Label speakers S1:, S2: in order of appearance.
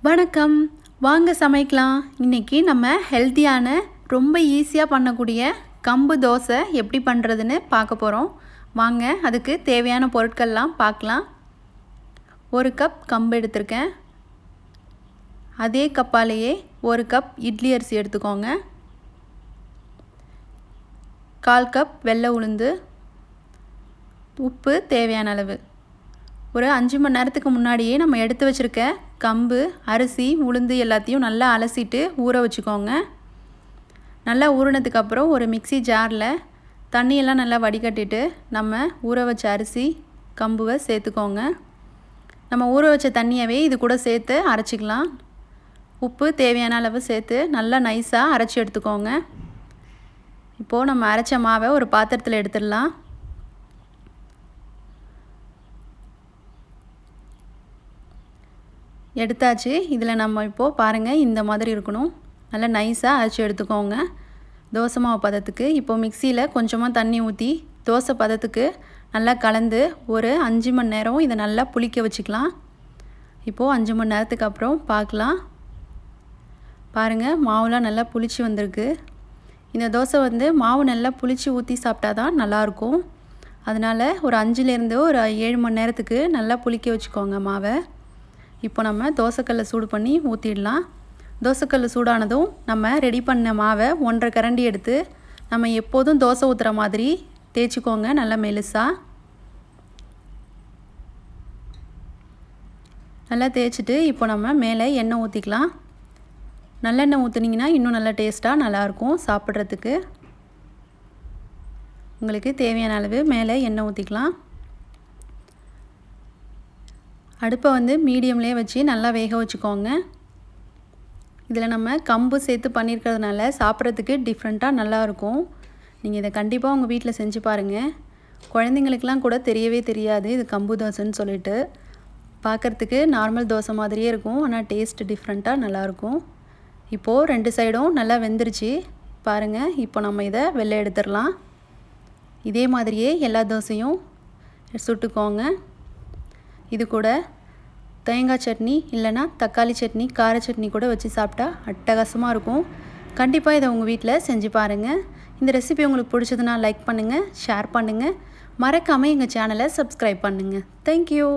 S1: வணக்கம், வாங்க சமைக்கலாம். இன்றைக்கி நம்ம ஹெல்த்தியான ரொம்ப ஈஸியாக பண்ணக்கூடிய கம்பு தோசை எப்படி பண்ணுறதுன்னு பார்க்க போகிறோம். வாங்க அதுக்கு தேவையான பொருட்கள்லாம் பார்க்கலாம். 1 கப் கம்பு எடுத்திருக்கேன். அதே கப்பாலேயே 1 கப் இட்லி அரிசி எடுத்துக்கோங்க. 1/4 கப் வெள்ளை உளுந்து, உப்பு தேவையான அளவு. ஒரு 5 மணி நேரத்துக்கு முன்னாடியே நம்ம எடுத்து வச்சுருக்க கம்பு, அரிசி, உளுந்து எல்லாத்தையும் நல்லா அலசிட்டு ஊற வச்சுக்கோங்க. நல்லா ஊறினதுக்கப்புறம் ஒரு மிக்ஸி ஜாரில் தண்ணியெல்லாம் நல்லா வடிகட்டிட்டு நம்ம ஊற வச்ச அரிசி, கம்புவை சேர்த்துக்கோங்க. நம்ம ஊற வச்ச தண்ணியவே இது கூட சேர்த்து அரைச்சிக்கலாம். உப்பு தேவையான அளவு சேர்த்து நல்லா நைஸாக அரைச்சி எடுத்துக்கோங்க. இப்போது நம்ம அரைச்ச மாவை ஒரு பாத்திரத்தில் எடுத்துடலாம். எடுத்தாச்சு. இதில் நம்ம இப்போது பாருங்கள், இந்த மாதிரி இருக்கணும். நல்லா நைஸாக அரைச்சி எடுத்துக்கோங்க தோசை மாவு பதத்துக்கு. இப்போது மிக்சியில் கொஞ்சமாக தண்ணி ஊற்றி தோசை பதத்துக்கு நல்லா கலந்து ஒரு 5 மணி நேரம் இதை நல்லா புளிக்க வச்சுக்கலாம். இப்போது 5 மணி நேரத்துக்கு அப்புறம் பார்க்கலாம். பாருங்கள், மாவுலாம் நல்லா புளிச்சு வந்திருக்கு. இந்த தோசை மாவு நல்லா புளிச்சு ஊற்றி சாப்பிட்டா தான் நல்லாயிருக்கும். அதனால் ஒரு 5லேருந்து ஒரு 7 மணி நேரத்துக்கு நல்லா புளிக்க வச்சுக்கோங்க மாவை. இப்போ நம்ம தோசைக்கல்லை சூடு பண்ணி ஊற்றிடலாம். தோசைக்கல் சூடானதும் நம்ம ரெடி பண்ண மாவை 1/2 கரண்டி எடுத்து நம்ம எப்போதும் தோசை ஊற்றுற மாதிரி தேய்ச்சிக்கோங்க நல்லா மெலிசாக. நல்லா தேய்ச்சிட்டு இப்போ நம்ம மேலே எண்ணெய் ஊற்றிக்கலாம். நல்லெண்ணெய் ஊற்றுனீங்கன்னா இன்னும் நல்லா டேஸ்ட்டாக நல்லாயிருக்கும் சாப்பிட்றதுக்கு. உங்களுக்கு தேவையான அளவு மேலே எண்ணெய் ஊற்றிக்கலாம். அடுப்பை மீடியம்லேயே வச்சு நல்லா வேக வச்சுக்கோங்க. இதில் நம்ம கம்பு சேர்த்து பண்ணியிருக்கிறதுனால சாப்பிட்றதுக்கு டிஃப்ரெண்ட்டாக நல்லாயிருக்கும். நீங்கள் இதை கண்டிப்பாக உங்கள் வீட்டில் செஞ்சு பாருங்கள். குழந்தைங்களுக்கெலாம் கூட தெரியவே தெரியாது இது கம்பு தோசைன்னு சொல்லிட்டு. பார்க்குறதுக்கு நார்மல் தோசை மாதிரியே இருக்கும், ஆனால் டேஸ்ட் டிஃப்ரெண்ட்டாக நல்லாயிருக்கும். இப்போது 2 சைடும் நல்லா வெந்துருச்சு பாருங்கள். இப்போ நம்ம இதை வெளில எடுத்துடலாம். இதே மாதிரியே எல்லா தோசையும் சுட்டுக்கோங்க. இது கூட தேங்காய் சட்னி இல்லைன்னா தக்காளி சட்னி, கார சட்னி கூட வச்சு சாப்பிட்டா அட்டகாசமாக இருக்கும். கண்டிப்பாக இதை உங்கள் வீட்டில் செஞ்சு பாருங்கள். இந்த ரெசிபி உங்களுக்கு பிடிச்சதுன்னா லைக் பண்ணுங்கள், ஷேர் பண்ணுங்கள். மறக்காமல் எங்கள் சேனலை சப்ஸ்கிரைப் பண்ணுங்கள். தேங்க்யூ.